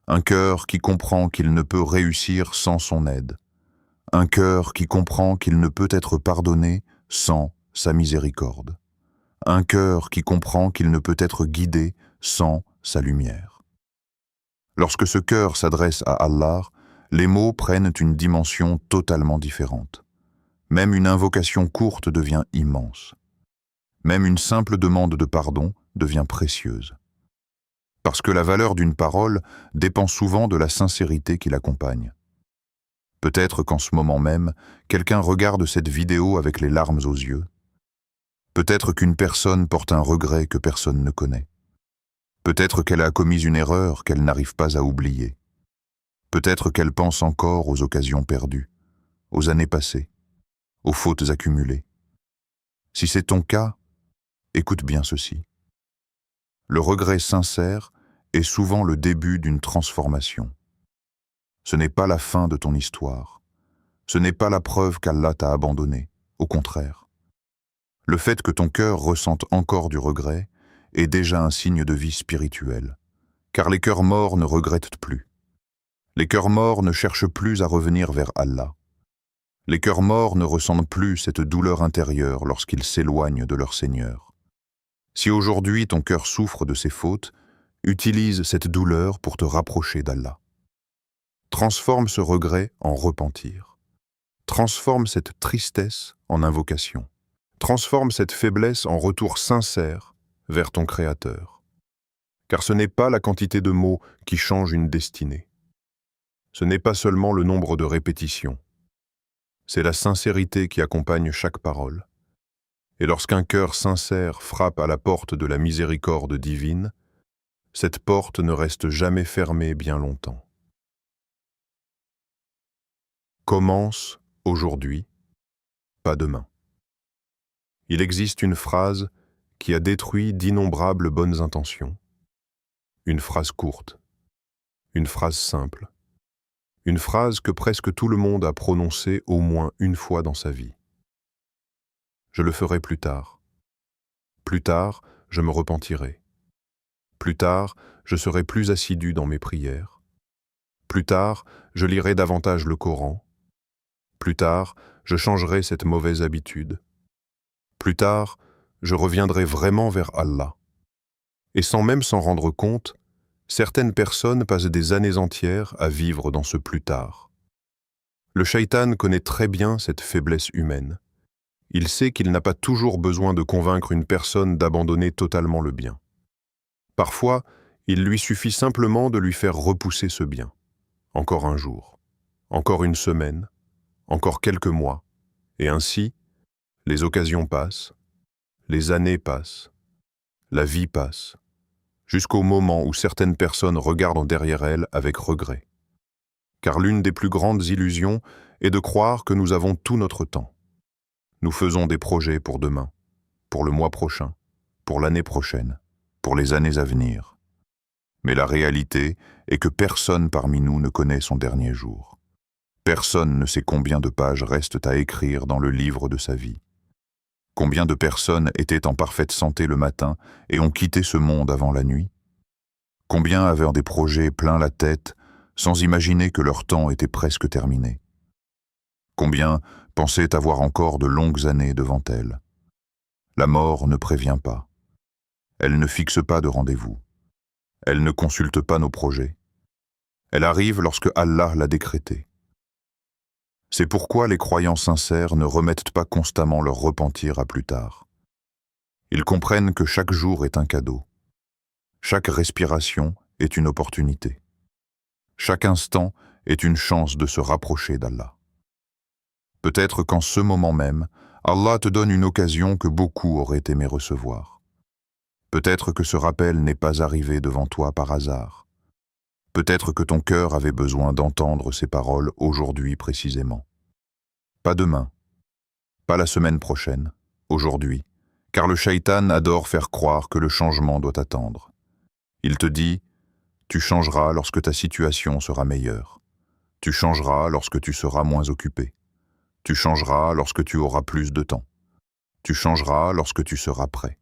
S1: Un cœur qui comprend qu'il ne peut réussir sans son aide. Un cœur qui comprend qu'il ne peut être pardonné sans sa miséricorde. Un cœur qui comprend qu'il ne peut être guidé sans sa lumière. Lorsque ce cœur s'adresse à Allah, les mots prennent une dimension totalement différente. Même une invocation courte devient immense. Même une simple demande de pardon devient précieuse. Parce que la valeur d'une parole dépend souvent de la sincérité qui l'accompagne. Peut-être qu'en ce moment même, quelqu'un regarde cette vidéo avec les larmes aux yeux. Peut-être qu'une personne porte un regret que personne ne connaît. Peut-être qu'elle a commis une erreur qu'elle n'arrive pas à oublier. Peut-être qu'elle pense encore aux occasions perdues, aux années passées, aux fautes accumulées. Si c'est ton cas, écoute bien ceci. Le regret sincère est souvent le début d'une transformation. Ce n'est pas la fin de ton histoire. Ce n'est pas la preuve qu'Allah t'a abandonné. Au contraire. Le fait que ton cœur ressente encore du regret est déjà un signe de vie spirituelle. Car les cœurs morts ne regrettent plus. Les cœurs morts ne cherchent plus à revenir vers Allah. Les cœurs morts ne ressentent plus cette douleur intérieure lorsqu'ils s'éloignent de leur Seigneur. Si aujourd'hui ton cœur souffre de ses fautes, utilise cette douleur pour te rapprocher d'Allah. Transforme ce regret en repentir. Transforme cette tristesse en invocation. Transforme cette faiblesse en retour sincère vers ton Créateur. Car ce n'est pas la quantité de mots qui change une destinée. Ce n'est pas seulement le nombre de répétitions. C'est la sincérité qui accompagne chaque parole. Et lorsqu'un cœur sincère frappe à la porte de la miséricorde divine, cette porte ne reste jamais fermée bien longtemps. Commence aujourd'hui, pas demain. Il existe une phrase qui a détruit d'innombrables bonnes intentions. Une phrase courte, une phrase simple, une phrase que presque tout le monde a prononcée au moins une fois dans sa vie. Je le ferai plus tard. Plus tard, je me repentirai. Plus tard, je serai plus assidu dans mes prières. Plus tard, je lirai davantage le Coran. Plus tard, je changerai cette mauvaise habitude. Plus tard, je reviendrai vraiment vers Allah. Et sans même s'en rendre compte, certaines personnes passent des années entières à vivre dans ce plus tard. Le shaitan connaît très bien cette faiblesse humaine. Il sait qu'il n'a pas toujours besoin de convaincre une personne d'abandonner totalement le bien. Parfois, il lui suffit simplement de lui faire repousser ce bien. Encore un jour, encore une semaine, encore quelques mois, et ainsi, les occasions passent, les années passent, la vie passe, jusqu'au moment où certaines personnes regardent derrière elles avec regret. Car l'une des plus grandes illusions est de croire que nous avons tout notre temps. Nous faisons des projets pour demain, pour le mois prochain, pour l'année prochaine, pour les années à venir. Mais la réalité est que personne parmi nous ne connaît son dernier jour. Personne ne sait combien de pages restent à écrire dans le livre de sa vie. Combien de personnes étaient en parfaite santé le matin et ont quitté ce monde avant la nuit? Combien avaient des projets plein la tête sans imaginer que leur temps était presque terminé? Combien pensaient avoir encore de longues années devant elles? La mort ne prévient pas. Elle ne fixe pas de rendez-vous. Elle ne consulte pas nos projets. Elle arrive lorsque Allah l'a décrété. C'est pourquoi les croyants sincères ne remettent pas constamment leur repentir à plus tard. Ils comprennent que chaque jour est un cadeau. Chaque respiration est une opportunité. Chaque instant est une chance de se rapprocher d'Allah. Peut-être qu'en ce moment même, Allah te donne une occasion que beaucoup auraient aimé recevoir. Peut-être que ce rappel n'est pas arrivé devant toi par hasard. Peut-être que ton cœur avait besoin d'entendre ces paroles aujourd'hui précisément. Pas demain, pas la semaine prochaine, aujourd'hui, car le shaitan adore faire croire que le changement doit attendre. Il te dit, tu changeras lorsque ta situation sera meilleure. Tu changeras lorsque tu seras moins occupé. Tu changeras lorsque tu auras plus de temps. Tu changeras lorsque tu seras prêt.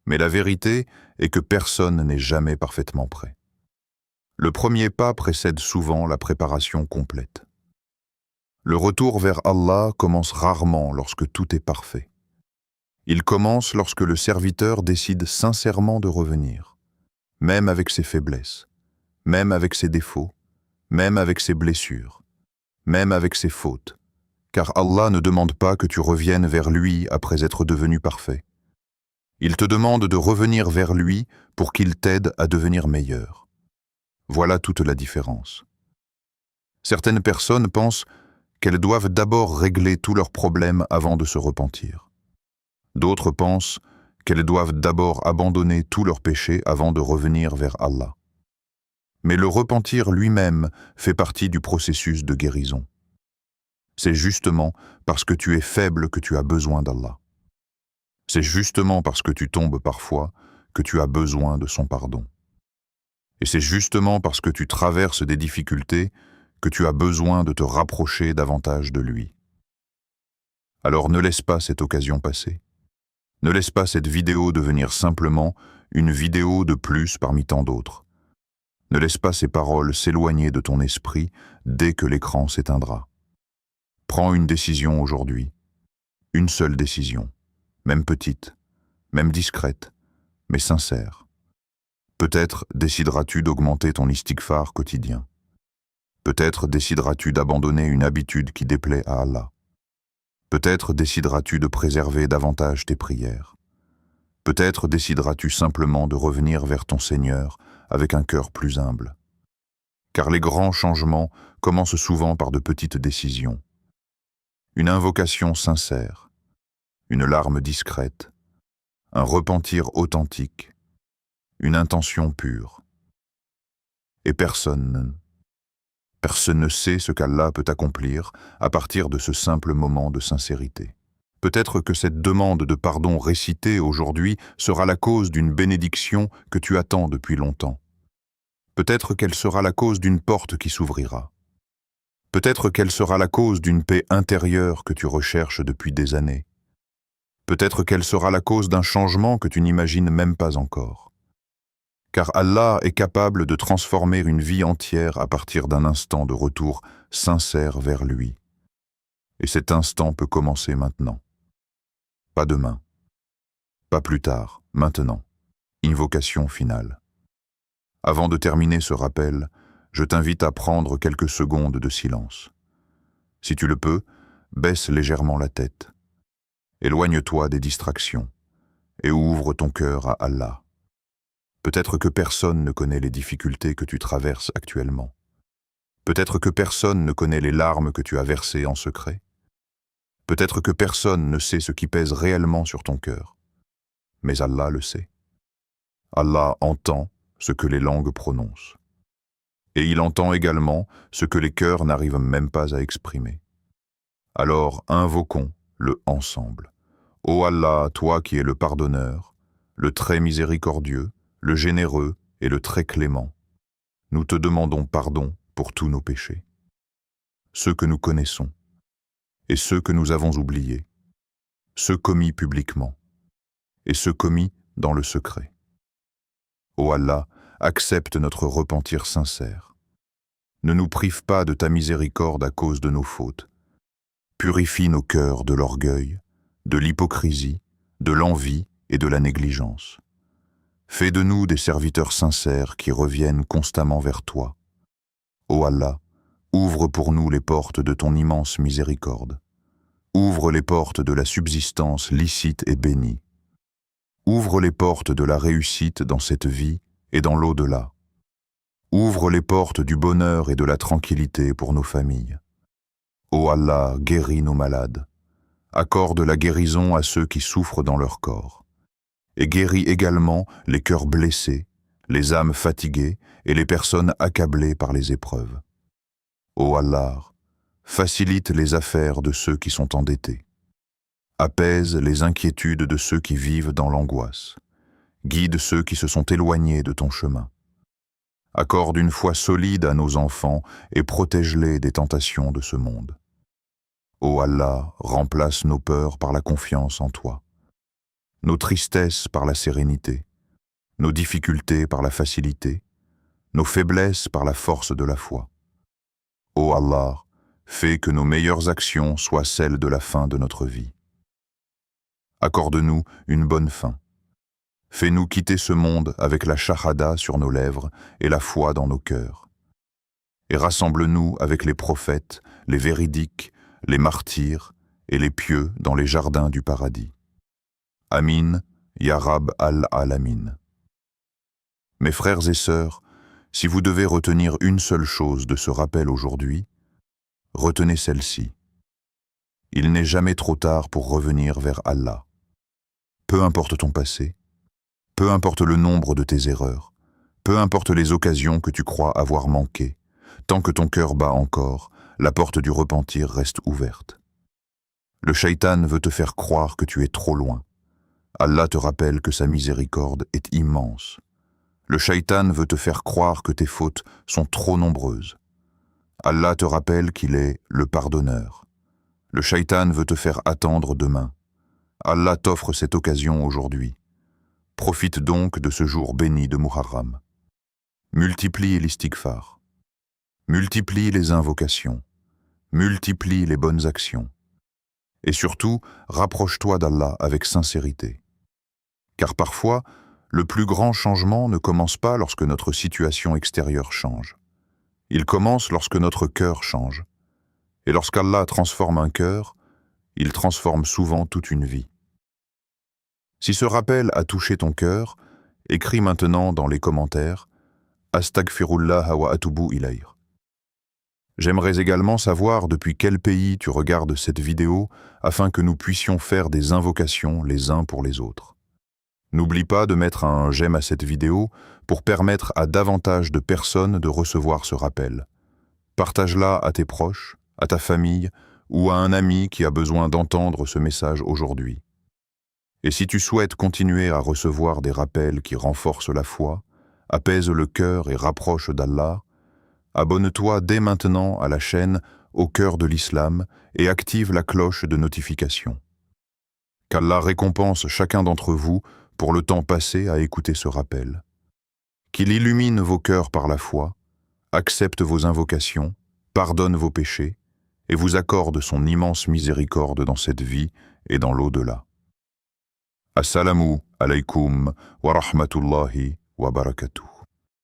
S1: Mais la vérité est que personne n'est jamais parfaitement prêt. Le premier pas précède souvent la préparation complète. Le retour vers Allah commence rarement lorsque tout est parfait. Il commence lorsque le serviteur décide sincèrement de revenir, même avec ses faiblesses, même avec ses défauts, même avec ses blessures, même avec ses fautes, car Allah ne demande pas que tu reviennes vers lui après être devenu parfait. Il te demande de revenir vers lui pour qu'il t'aide à devenir meilleur. Voilà toute la différence. Certaines personnes pensent qu'elles doivent d'abord régler tous leurs problèmes avant de se repentir. D'autres pensent qu'elles doivent d'abord abandonner tous leurs péchés avant de revenir vers Allah. Mais le repentir lui-même fait partie du processus de guérison. C'est justement parce que tu es faible que tu as besoin d'Allah. C'est justement parce que tu tombes parfois que tu as besoin de son pardon. Et c'est justement parce que tu traverses des difficultés que tu as besoin de te rapprocher davantage de lui. Alors ne laisse pas cette occasion passer. Ne laisse pas cette vidéo devenir simplement une vidéo de plus parmi tant d'autres. Ne laisse pas ces paroles s'éloigner de ton esprit dès que l'écran s'éteindra. Prends une décision aujourd'hui. Une seule décision, même petite, même discrète, mais sincère. Peut-être décideras-tu d'augmenter ton istighfar quotidien. Peut-être décideras-tu d'abandonner une habitude qui déplaît à Allah. Peut-être décideras-tu de préserver davantage tes prières. Peut-être décideras-tu simplement de revenir vers ton Seigneur avec un cœur plus humble. Car les grands changements commencent souvent par de petites décisions. Une invocation sincère, une larme discrète, un repentir authentique, une intention pure. Et personne ne sait ce qu'Allah peut accomplir à partir de ce simple moment de sincérité. Peut-être que cette demande de pardon récitée aujourd'hui sera la cause d'une bénédiction que tu attends depuis longtemps. Peut-être qu'elle sera la cause d'une porte qui s'ouvrira. Peut-être qu'elle sera la cause d'une paix intérieure que tu recherches depuis des années. Peut-être qu'elle sera la cause d'un changement que tu n'imagines même pas encore. Car Allah est capable de transformer une vie entière à partir d'un instant de retour sincère vers lui. Et cet instant peut commencer maintenant. Pas demain. Pas plus tard, maintenant. Invocation finale. Avant de terminer ce rappel, je t'invite à prendre quelques secondes de silence. Si tu le peux, baisse légèrement la tête. Éloigne-toi des distractions et ouvre ton cœur à Allah. Peut-être que personne ne connaît les difficultés que tu traverses actuellement. Peut-être que personne ne connaît les larmes que tu as versées en secret. Peut-être que personne ne sait ce qui pèse réellement sur ton cœur. Mais Allah le sait. Allah entend ce que les langues prononcent. Et il entend également ce que les cœurs n'arrivent même pas à exprimer. Alors invoquons-le ensemble. Ô Allah, toi qui es le pardonneur, le très miséricordieux, le généreux et le très clément, nous te demandons pardon pour tous nos péchés, ceux que nous connaissons et ceux que nous avons oubliés, ceux commis publiquement et ceux commis dans le secret. Ô Allah, accepte notre repentir sincère. Ne nous prive pas de ta miséricorde à cause de nos fautes. Purifie nos cœurs de l'orgueil, de l'hypocrisie, de l'envie et de la négligence. Fais de nous des serviteurs sincères qui reviennent constamment vers toi. Ô Allah, ouvre pour nous les portes de ton immense miséricorde. Ouvre les portes de la subsistance licite et bénie. Ouvre les portes de la réussite dans cette vie et dans l'au-delà. Ouvre les portes du bonheur et de la tranquillité pour nos familles. Ô Allah, guéris nos malades. Accorde la guérison à ceux qui souffrent dans leur corps. Et guéris également les cœurs blessés, les âmes fatiguées et les personnes accablées par les épreuves. Ô Allah, facilite les affaires de ceux qui sont endettés. Apaise les inquiétudes de ceux qui vivent dans l'angoisse. Guide ceux qui se sont éloignés de ton chemin. Accorde une foi solide à nos enfants et protège-les des tentations de ce monde. Ô Allah, remplace nos peurs par la confiance en toi, nos tristesses par la sérénité, nos difficultés par la facilité, nos faiblesses par la force de la foi. Ô Allah, fais que nos meilleures actions soient celles de la fin de notre vie. Accorde-nous une bonne fin. Fais-nous quitter ce monde avec la shahada sur nos lèvres et la foi dans nos cœurs. Et rassemble-nous avec les prophètes, les véridiques, les martyrs et les pieux dans les jardins du paradis. Amin, Ya Rab al-Alamin. Mes frères et sœurs, si vous devez retenir une seule chose de ce rappel aujourd'hui, retenez celle-ci. Il n'est jamais trop tard pour revenir vers Allah. Peu importe ton passé, peu importe le nombre de tes erreurs, peu importe les occasions que tu crois avoir manquées, tant que ton cœur bat encore, la porte du repentir reste ouverte. Le shaitan veut te faire croire que tu es trop loin. Allah te rappelle que sa miséricorde est immense. Le shaitan veut te faire croire que tes fautes sont trop nombreuses. Allah te rappelle qu'il est le pardonneur. Le shaitan veut te faire attendre demain. Allah t'offre cette occasion aujourd'hui. Profite donc de ce jour béni de Muharram. Multiplie l'istighfar. Multiplie les invocations. Multiplie les bonnes actions. Et surtout, rapproche-toi d'Allah avec sincérité. Car parfois, le plus grand changement ne commence pas lorsque notre situation extérieure change. Il commence lorsque notre cœur change. Et lorsqu'Allah transforme un cœur, il transforme souvent toute une vie. Si ce rappel a touché ton cœur, écris maintenant dans les commentaires « Astaghfirullah wa atubu ilayh ». J'aimerais également savoir depuis quel pays tu regardes cette vidéo afin que nous puissions faire des invocations les uns pour les autres. N'oublie pas de mettre un j'aime à cette vidéo pour permettre à davantage de personnes de recevoir ce rappel. Partage-la à tes proches, à ta famille ou à un ami qui a besoin d'entendre ce message aujourd'hui. Et si tu souhaites continuer à recevoir des rappels qui renforcent la foi, apaisent le cœur et rapprochent d'Allah, abonne-toi dès maintenant à la chaîne Au cœur de l'Islam et active la cloche de notification. Qu'Allah récompense chacun d'entre vous pour le temps passé à écouter ce rappel. Qu'il illumine vos cœurs par la foi, accepte vos invocations, pardonne vos péchés et vous accorde son immense miséricorde dans cette vie et dans l'au-delà. Assalamu alaykum wa rahmatullahi wa barakatuh.